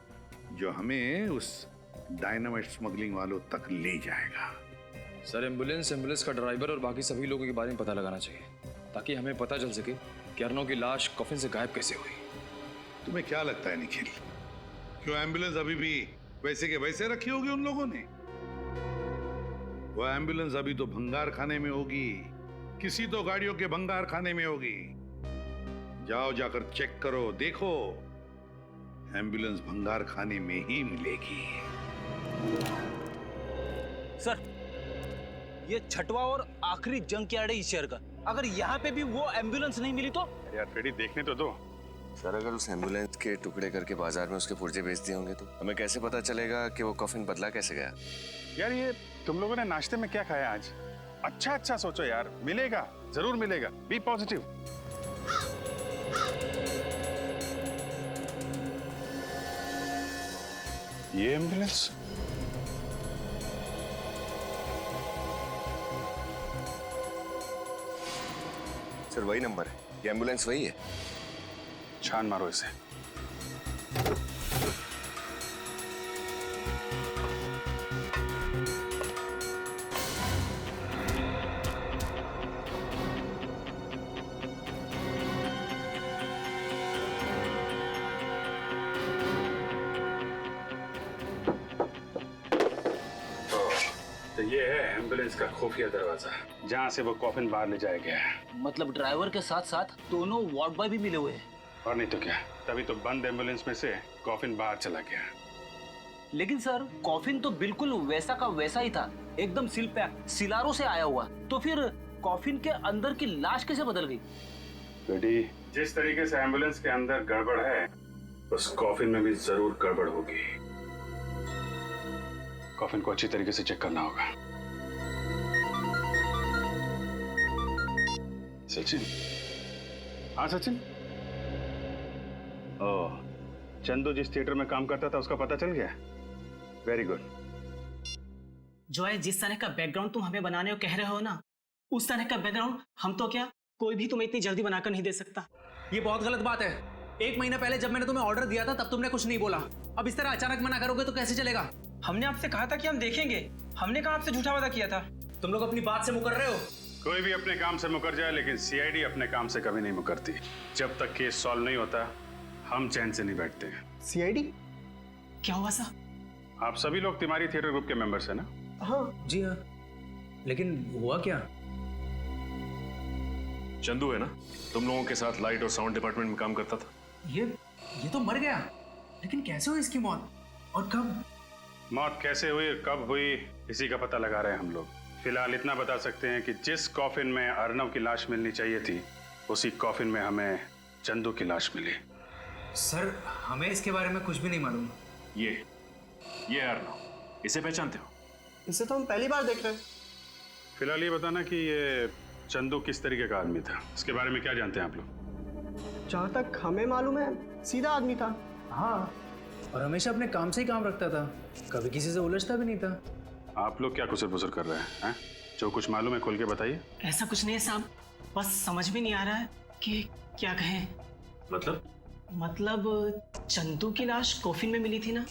जो हमें उस डायनामाइट स्मगलिंग वालों तक ले जाएगा। सर एम्बुलेंस का ड्राइवर और बाकी सभी लोगों के बारे में पता लगाना चाहिए ताकि हमें पता चल सके कि अर्नव की लाश कॉफिन से गायब कैसे हुई। तुम्हें क्या लगता है निखिल, क्यों एम्बुलेंस अभी भी वैसे के वैसे रखी होगी उन लोगों ने? वो एम्बुलेंस अभी तो भंगार खाने में होगी, किसी तो गाड़ियों के भंगार खाने में होगी। जाओ जाकर चेक करो, देखो एम्बुलेंस भंगार खाने में ही मिलेगी। सर, ये छठवां और आखिरी जंग यार्ड है इस शहर का। अगर यहाँ पे भी वो एम्बुलेंस नहीं मिली तो? यार फ्रेडी देखने तो दो। सर अगर उस एम्बुलेंस के टुकड़े करके बाजार में उसके पुर्जे बेच दिए होंगे तो हमें कैसे पता चलेगा कि वो कॉफिन बदला कैसे गया? यार ये तुम लोगों ने नाश्ते में क्या खाया आज? अच्छा सोचो यार, मिलेगा, जरूर मिलेगा, बी पॉजिटिव। ये एम्बुलेंस सर वही नंबर है, ये एम्बुलेंस वही है। छान मारो इसे। तो ये है एम्बुलेंस का खुफिया दरवाजा जहाँ से वो कॉफिन बाहर ले जाया गया है। मतलब ड्राइवर के साथ साथ दोनों वार्ड बॉय भी मिले हुए हैं। और नहीं तो क्या, तभी तो बंद एम्बुलेंस में से कॉफिन बाहर चला गया। लेकिन सर कॉफिन तो बिल्कुल वैसा का वैसा ही था, एकदम सील पैक, सिलारो से आया हुआ। तो फिर कॉफिन के अंदर की लाश कैसे बदल गई? बेटी, जिस तरीके से एम्बुलेंस के अंदर गड़बड़ है उस कॉफिन में भी जरूर गड़बड़ होगी। कॉफिन को अच्छी तरीके से चेक करना होगा। सचिन, हाँ सचिन। ओह, चंदू जिस थिएटर में काम करता था उसका पता चल गया? Very good. जो है जिस तरह का बैकग्राउंड तुम हमें बनाने को कह रहे हो ना, उस तरह का बैकग्राउंड हम तो क्या कोई भी तुम्हें इतनी जल्दी बनाकर नहीं दे सकता। ये बहुत गलत बात है। 1 महीना पहले जब मैंने तुम्हें ऑर्डर दिया था तब तुमने कुछ नहीं बोला। अब इस तरह अचानक मना करोगे तो कैसे चलेगा? हमने आपसे कहा था कि हम देखेंगे, हमने कहा आपसे झूठा वादा किया था। तुम लोग अपनी बात से मुकर रहे हो। कोई भी अपने काम से मुकर जाए लेकिन सीआईडी अपने काम से कभी नहीं मुकरती। जब तक केस सॉल्व नहीं होता हम चैन से नहीं बैठते। सीआईडी क्या हुआ सा? आप सभी लोग तिमारी थिएटर ग्रुप के मेंबर्स हैं ना? हाँ जी हाँ, लेकिन हुआ क्या? चंदू है ना, तुम लोगों के साथ लाइट और साउंड डिपार्टमेंट में काम करता था। ये तो मर गया, लेकिन कैसे हुई इसकी मौत और कब? मौत कैसे हुई और कब हुई इसी का पता लगा रहे हैं हम लोग। फिलहाल इतना बता सकते हैं कि जिस कॉफिन में अर्नव की लाश मिलनी चाहिए थी उसी कॉफिन में हमें चंदू की लाश मिली। सर हमें इसके बारे में कुछ भी नहीं मालूम। ये अर्नव, इसे पहचानते हो? इसे तो हम पहली बार देख रहे हैं। फिलहाल ये बताना कि ये चंदू किस तरीके का आदमी था, इसके बारे में क्या जानते हैं आप लोग? जहाँ तक हमें मालूम है सीधा आदमी था। हाँ, और हमेशा अपने काम से ही काम रखता था, कभी किसी से उलझता भी नहीं था। आप लोग क्या कुसर पुसर कर रहे हैं? जो कुछ मालूम है खोल के बताइए। ऐसा कुछ नहीं है साहब, बस समझ भी नहीं आ रहा है कि क्या कहें। मतलब चंदू की लाश कॉफिन में मिली थी ना?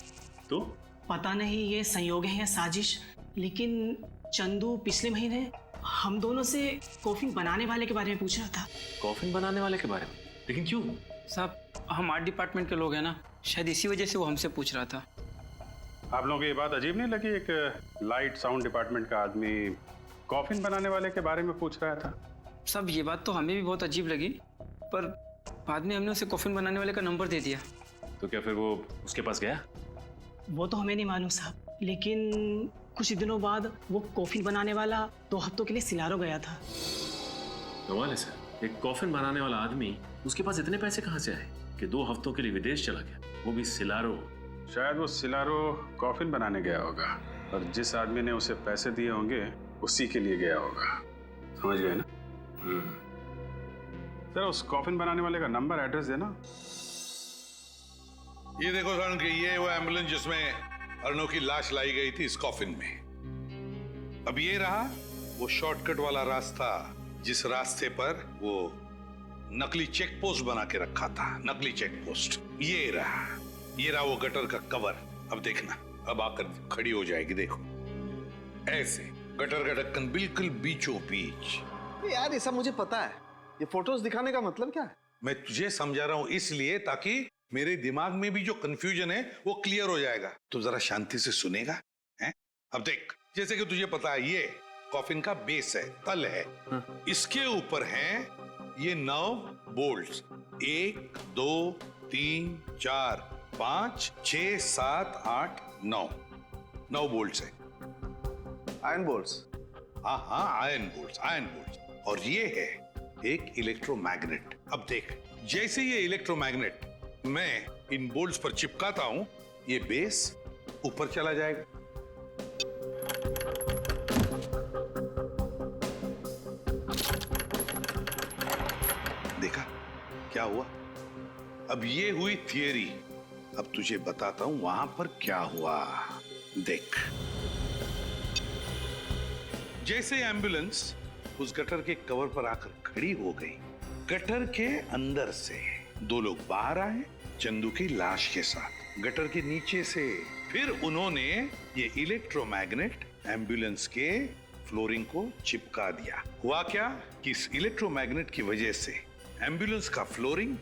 तो पता नहीं ये संयोग है या साजिश, लेकिन चंदू पिछले महीने हम दोनों से कॉफी बनाने वाले के बारे में पूछ रहा था। कॉफिन बनाने वाले के बारे में? लेकिन क्यों? साहब हम आर्ट डिपार्टमेंट के लोग हैं ना, शायद इसी वजह से वो हमसे पूछ रहा था। आप लोगों को ये बात अजीब नहीं लगी, एक लाइट साउंड डिपार्टमेंट का आदमी कॉफिन बनाने वाले के बारे में पूछ रहा था? साहब ये बात तो हमें भी बहुत अजीब लगी, पर बाद में हमने उसे कॉफिन बनाने वाले का नंबर दे दिया। तो क्या फिर वो उसके पास गया? वो तो हमें नहीं मालूम साहब, लेकिन कुछ दिनों बाद वो कॉफी बनाने वाला 2 हफ्तों के लिए सिलारो गया था। कमाल है सर, एक कॉफिन बनाने वाला आदमी, उसके पास इतने पैसे कहाँ से आए कि 2 हफ्तों के लिए विदेश चला गया, वो भी सिलारो। शायद वो सिलारो कॉफिन बनाने गया होगा और जिस आदमी ने उसे पैसे दिए होंगे उसी के लिए गया होगा। समझ गए ना? सर उस कॉफिन बनाने वाले का नंबर एड्रेस देना। ये देखो सारुण के, ये वो एम्बुलेंस जिसमें अर्नव की लाश लाई गई थी इस कॉफिन में। अब ये रहा वो शॉर्टकट वाला रास्ता, जिस रास्ते पर वो नकली चेक पोस्ट बना के रखा था, नकली चेक पोस्ट। ये रहा वो गटर का कवर। अब देखना, अब आकर खड़ी हो जाएगी, देखो ऐसे गटर का ढक्कन बिल्कुल बीचों बीच। यार ये सब मुझे पता है, ये फोटोज दिखाने का मतलब क्या है? मैं तुझे समझा रहा हूं इसलिए ताकि मेरे दिमाग में भी जो कंफ्यूजन है वो क्लियर हो जाएगा। तो जरा शांति से सुनेगा हैं? अब देख, जैसे कि तुझे पता है ये कॉफिन का बेस है, तल है। इसके ऊपर हैं ये 9 बोल्ट्स, 1 2 3 4 5 6 7 8 9 बोल्ट्स है। Iron bolts? हाँ आयरन बोल्ट्स। और ये है एक इलेक्ट्रोमैग्नेट। अब देख, जैसे ये इलेक्ट्रोमैग्नेट मैं इन बोल्ट्स पर चिपकाता हूं, ये बेस ऊपर चला जाएगा। देखा क्या हुआ? अब ये हुई थियरी, अब तुझे बताता हूं वहां पर क्या हुआ। देख, जैसे एम्बुलेंस उस गटर के कवर पर आकर खड़ी हो गई, गटर के अंदर से 2 लोग बाहर आए चंदू की लाश के साथ, गटर के नीचे से। फिर उन्होंने ये इलेक्ट्रोमैग्नेट एम्बुलेंस के फ्लोरिंग को चिपका दिया। हुआ क्या कि इस इलेक्ट्रोमैग्नेट की वजह से एम्बुलेंस का फ्लोरिंग,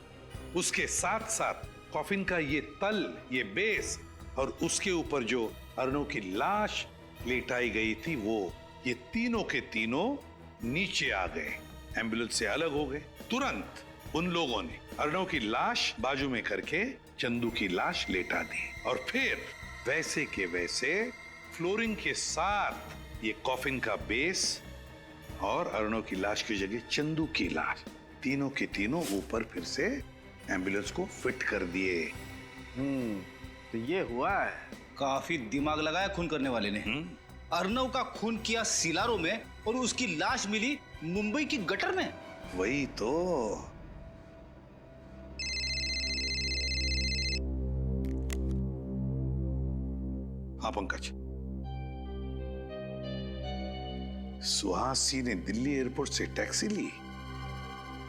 उसके साथ साथ कॉफिन का ये तल, ये बेस, और उसके ऊपर जो अर्नव की लाश लेटाई गई थी, वो ये तीनों के तीनों नीचे आ गए, एम्बुलेंस से अलग हो गए। तुरंत उन लोगों ने अर्नव की लाश बाजू में करके चंदू की लाश लेटा दी, और फिर वैसे के वैसे फ्लोरिंग के साथ ये कॉफिन का बेस और अर्नव की लाश की जगह चंदू की लाश, तीनों के तीनों ऊपर फिर से एम्बुलेंस को फिट कर दिए। तो ये हुआ है। काफी दिमाग लगाया खून करने वाले ने। अर्नव का खून किया सिलारो में और उसकी लाश मिली मुंबई की गटर में। वही तो। हाँ पंकज, सुहासी ने दिल्ली एयरपोर्ट से टैक्सी ली,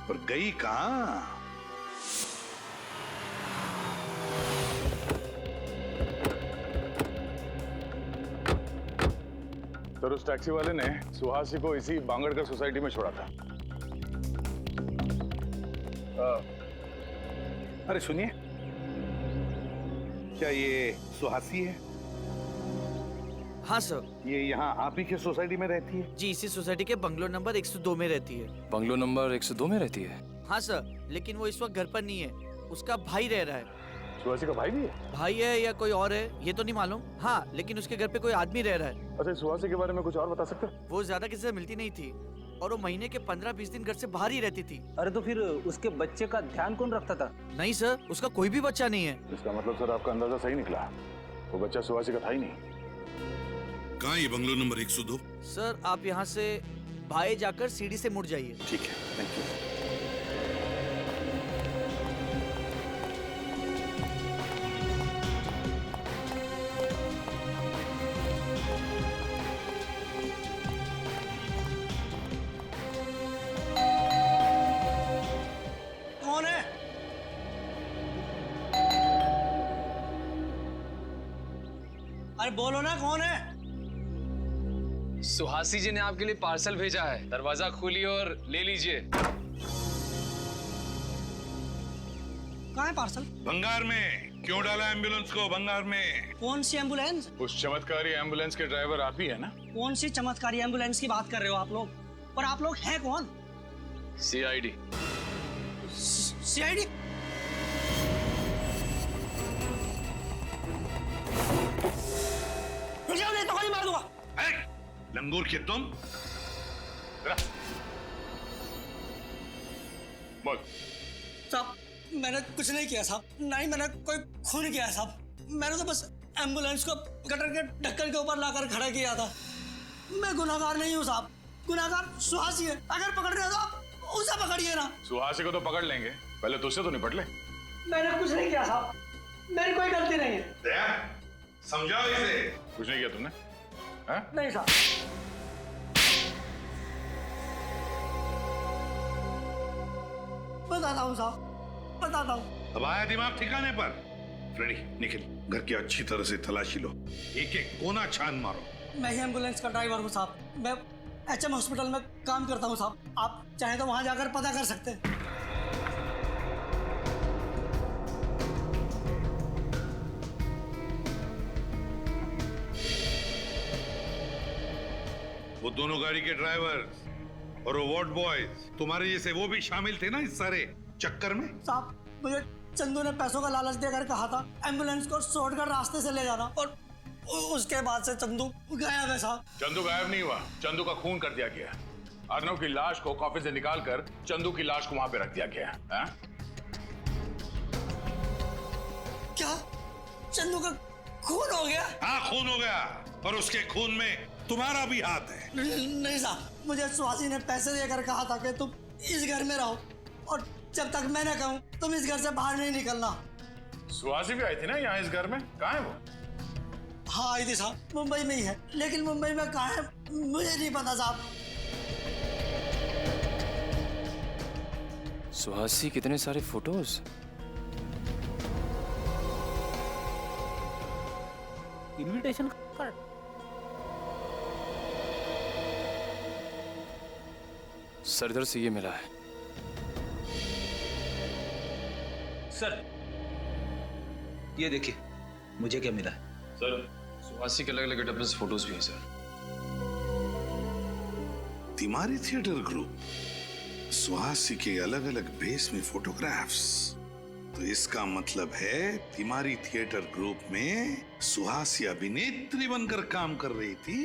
पर गई कहां? सर उस टैक्सी वाले ने सुहासी को इसी बांगड़कर सोसाइटी में छोड़ा था। अरे सुनिए, क्या ये सुहासी है? हाँ सर। ये यहाँ आप ही के सोसाइटी में रहती है? जी, इसी सोसाइटी के बंगलो नंबर 102 में रहती है। बंगलो नंबर 102 में रहती है? हाँ सर, लेकिन वो इस वक्त घर पर नहीं है, उसका भाई रह रहा है। सुहासी का भाई भी है? भाई है या कोई और है ये तो नहीं मालूम। हाँ, लेकिन उसके घर पे कोई आदमी रह रहा है। अच्छा, सुहासी के बारे में कुछ और बता सकते हैं? वो ज्यादा किसी से मिलती नहीं थी और वो महीने के 15-20 दिन घर से बाहर ही रहती थी। अरे तो फिर उसके बच्चे का ध्यान कौन रखता था? नहीं सर, उसका कोई भी बच्चा नहीं है। इसका मतलब सर आपका अंदाजा सही निकला, वो बच्चा सुहासी का था ही नहीं। कहाँ ये बंगलो नंबर 102? सर आप यहाँ से बाएं जाकर सीढ़ी से मुड़ जाइए। ठीक है, थैंक यू। कौन है? अरे बोलो ना कौन है? सुहासी जी ने आपके लिए पार्सल भेजा है, दरवाजा खोलिए और ले लीजिए। कहाँ है पार्सल? भंगार में। क्यों डाला एम्बुलेंस को भंगार में? कौन सी एम्बुलेंस? उस चमत्कारी एम्बुलेंस के ड्राइवर आप ही है ना? कौन सी चमत्कारी एम्बुलेंस की बात कर रहे हो आप लोग? और आप लोग हैं कौन? CID। CID? नहीं तो गोली मार दूंगा। लंगूर के तुम? बोल। साहब मैंने कुछ नहीं किया साहब, ना ही मैंने कोई खून किया साहब। मैंने तो बस एम्बुलेंस को गटर के ढक्कन के ऊपर लाकर खड़ा किया था। मैं गुनाहगार नहीं हूँ साहब, गुनाहगार सुहासी है। अगर पकड़ रहे हो तो आप उसे पकड़िए ना। सुहासी को तो पकड़ लेंगे, पहले तुझसे तो निपट ले। मैंने कुछ नहीं किया साहब, मेरी कोई गलती नहीं है। समझाओ इसे। कुछ नहीं किया तुमने? नहीं साहब। बताता हूँ साहब, बताता हूँ। अब आया दिमाग ठिकाने पर? फ्रेडी निखिल, घर की अच्छी तरह से तलाशी लो, एक एक कोना छान मारो। मैं ही एम्बुलेंस का ड्राइवर हूँ साहब, मैं HM हॉस्पिटल में काम करता हूँ साहब। आप चाहें तो वहां जाकर पता कर सकते हैं। वो दोनों गाड़ी के ड्राइवर और वो वार्ड बॉयज तुम्हारे जैसे वो भी शामिल थे ना इस सारे चक्कर में? साहब मुझे चंदू ने पैसों का लालच देकर कहा था एम्बुलेंस को शॉर्टकट रास्ते से ले जाना, और उसके बाद से चंदू गायब है साहब। चंदू गायब नहीं हुआ, चंदू का खून कर दिया गया। अर्नव की लाश को कॉफी से निकालकर चंदू की लाश को वहां पे रख दिया गया है। क्या चंदू का खून हो गया? हाँ खून हो गया, और उसके खून में तुम्हारा भी हाथ है। नहीं साहब, मुझे सुहासी ने पैसे देकर कहा था कि तुम इस घर में रहो, और जब तक मैं न कहूं तुम इस घर से बाहर नहीं निकलना। सुहासी भी आई थी ना यहाँ इस घर में, कहाँ है वो? हाँ आई थी साहब, मुंबई में ही है, लेकिन मुंबई में कहाँ है मुझे नहीं पता साहब। सुहासी कितने सारे फोटोज। Invitation card. सरदार से ये मिला है। सर ये देखिए मुझे क्या मिला है। सर सुहासी के अलग अलग गेटअप में फोटोज भी हैं सर। तिमारी थिएटर ग्रुप, सुहासी के अलग अलग बेस में फोटोग्राफ्स, तो इसका मतलब है तिमारी थिएटर ग्रुप में सुहासी अभिनेत्री बनकर काम कर रही थी।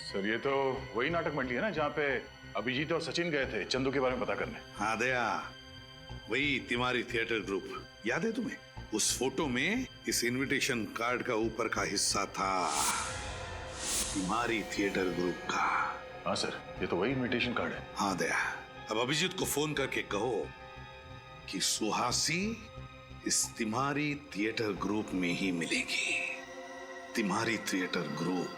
सर ये तो वही नाटक मंडली है ना जहाँ पे अभिजीत और सचिन गए थे चंदू के बारे में पता करने। हाँ दया, वही तिमारी थिएटर ग्रुप, याद है तुम्हें? उस फोटो में इस इनविटेशन कार्ड का ऊपर का हिस्सा था तिमारी थिएटर ग्रुप का। हाँ सर, ये तो वही इनविटेशन कार्ड है। हाँ दया, अब अभिजीत को फोन करके कहो कि सुहासी इस तिमारी थिएटर ग्रुप में ही मिलेगी। तिमारी थिएटर ग्रुप।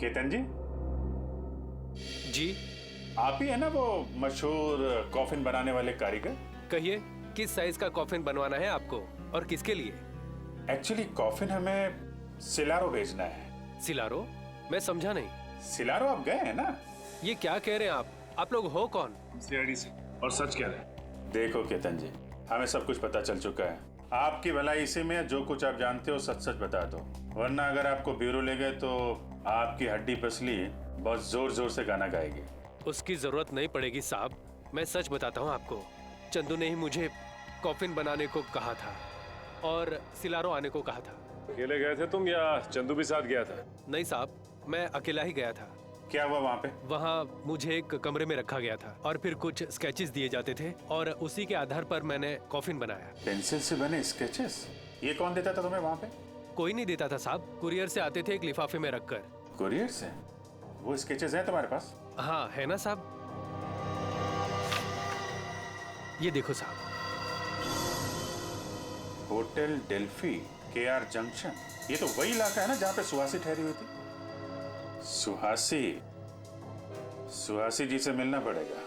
केतन जी जी आप ही है ना वो मशहूर कॉफिन बनाने वाले कारीगर? कहिए किस साइज का कॉफिन बनवाना है आपको और किसके लिए? एक्चुअली कॉफिन हमें सिलारो भेजना है। सिलारो? मैं समझा नहीं। सिलारो आप गए हैं ना? ये क्या कह रहे हैं आप लोग हो कौन? CID से। और सच कह रहे हैं। देखो केतन जी, हमें सब कुछ पता चल चुका है। आपकी भलाई इसी में, जो कुछ आप जानते हो सच सच बता दो, वरना अगर आपको ब्यूरो ले गए तो आपकी हड्डी पसली बहुत जोर जोर से गाना गाएगी। उसकी जरूरत नहीं पड़ेगी साहब, मैं सच बताता हूँ आपको। चंदू ने ही मुझे कॉफिन बनाने को कहा था और सिलारो आने को कहा था। अकेले गए थे तुम या चंदू भी साथ गया था? नहीं साहब, मैं अकेला ही गया था। क्या हुआ वहाँ पे? वहाँ मुझे एक कमरे में रखा गया था और फिर कुछ स्केचेस दिए जाते थे और उसी के आधार पर मैंने कॉफिन बनाया। पेंसिल से बने स्केचेस? ये कौन देता था तुम्हें वहाँ पे? कोई नहीं देता था साहब, कुरियर से आते थे एक लिफाफे में रखकर। कुरियर से? वो स्केचेस हैं तुम्हारे पास? हाँ है ना साहब, ये देखो साहब। होटल डेल्फी, KR जंक्शन, ये तो वही इलाका है ना जहाँ पे सुहासी ठहरी हुई थी। सुहासी जी से मिलना पड़ेगा।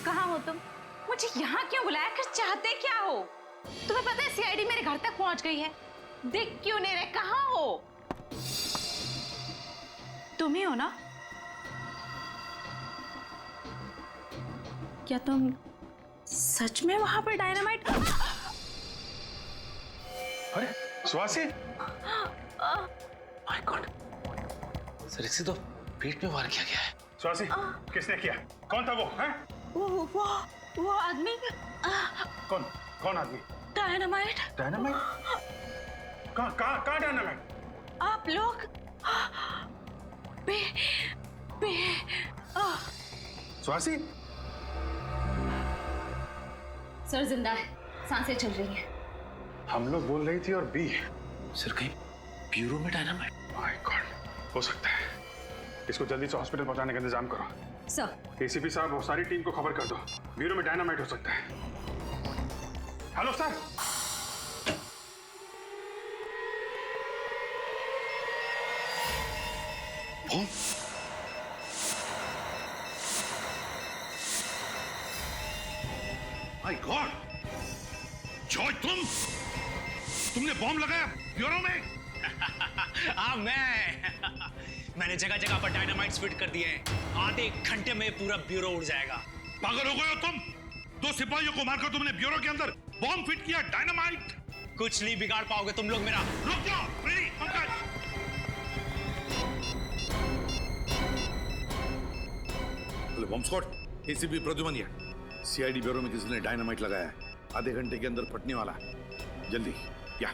कहाँ हो तुम? मुझे यहाँ क्यों बुलाया? कर चाहते क्या हो? तुम्हें पता है सीआईडी मेरे घर तक पहुंच गई है। दिख क्यों नहीं रहे, कहाँ हो? तुम ही हो ना? क्या तुम सच में वहां पर डायनामाइट? अरे सुहासी, माय गॉड, सर इसे तो पेट में वार किया गया है। सुहासी, किसने किया? कौन था वो? हैं? वो आदमी। कौन आदमी? डायनामाइट। डायनामाइट? कहाँ डायनामाइट? आप लोग सुहासी? सर जिंदा है, सांसें चल रही हैं। हम लोग बोल रही थी और बी। सर कहीं ब्यूरो में डायनामाइट? माय गॉड, हो सकता है। इसको जल्दी से हॉस्पिटल पहुंचाने का इंतजाम करो। सर। एसीपी साहब और सारी टीम को खबर कर दो, ब्यूरो में डायनामाइट हो सकता है। Hello sir. My God, Joy तुमने बॉम्ब लगाया ब्यूरो में? हाँ मैंने जगह जगह पर डायनामाइट्स फिट कर दिए हैं। आधे घंटे में पूरा ब्यूरो उड़ जाएगा। पागल हो गए हो तुम? 2 सिपाहियों को मारकर तुमने ब्यूरो के अंदर बॉम्ब फिट किया, डायनामाइट? कुछ नहीं बिगाड़ पाओगे तुम लोग मेरा। रुक जाओ, please Pankaj. Bomb squad, ACP Pradyuman, CID bureau में किसी ने डायनामाइट लगाया है, आधे घंटे के अंदर फटने वाला है, जल्दी या।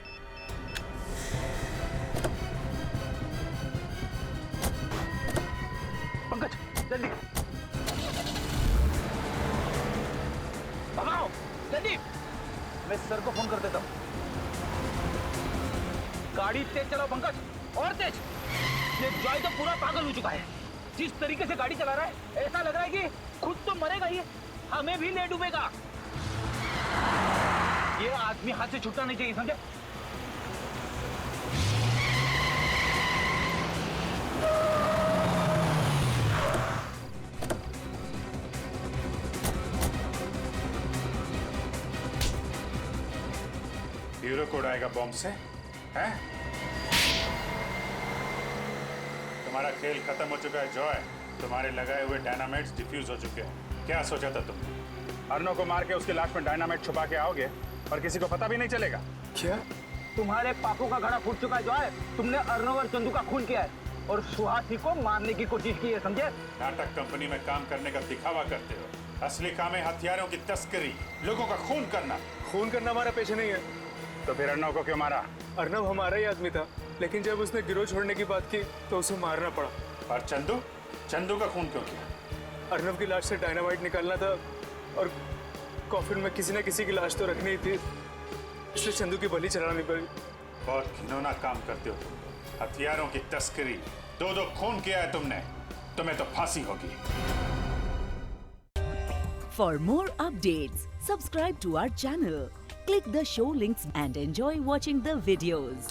पंकज जल्दी भगाओ, जल्दी। मैं सर को फोन कर देता हूँ। गाड़ी तेज चलाओ पंकज, और तेज। ये जॉय तो पूरा पागल हो चुका है। जिस तरीके से गाड़ी चला रहा है ऐसा लग रहा है कि खुद तो मरेगा ही, हमें भी ले डूबेगा। ये आदमी हाथ से छूटना नहीं चाहिए, समझे? ब्यूरो को उड़ाएगा बॉम्ब से, हैं? तुम्हारा खेल खत्म हो चुका है जॉय। तुम्हारे लगाए हुए डायनामाइट्स डिफ्यूज हो चुके हैं। क्या सोचा था तुमने? अर्नो को मार के उसकी लाश में डायनामाइट छुपा के आओगे और किसी को पता भी नहीं चलेगा? क्या? तुम्हारे पापों का घड़ा फूट चुका है जॉय। तुमने अर्नव और चंदू का खून किया है और सुहासी को मारने की कोशिश की है, समझे? नाटक कंपनी में काम करने का दिखावा करते हो। असली काम है हथियारों की तस्करी, लोगों का खून करना। खून करना हमारा पेशा नहीं है। तो फिर अर्नव को क्यों मारा? अर्नव हमारा ही आदमी था, लेकिन जब उसने गिरोह छोड़ने की बात की तो उसे मारना पड़ा। और चंदू का खून क्यों किया? अर्नव की लाश से डायनामाइट निकालना था और कॉफिन में किसी न किसी की लाश तो रखनी ही थी, इसलिए चंदू की बलि चढ़ानी पड़ी। बहुत घिनौना काम करते हो तुम। हथियारों की तस्करी, 2 खून किया है तुमने, तुम्हें तो फांसी होगी। For more updates, subscribe to our channel, click the show links and enjoy watching the videos.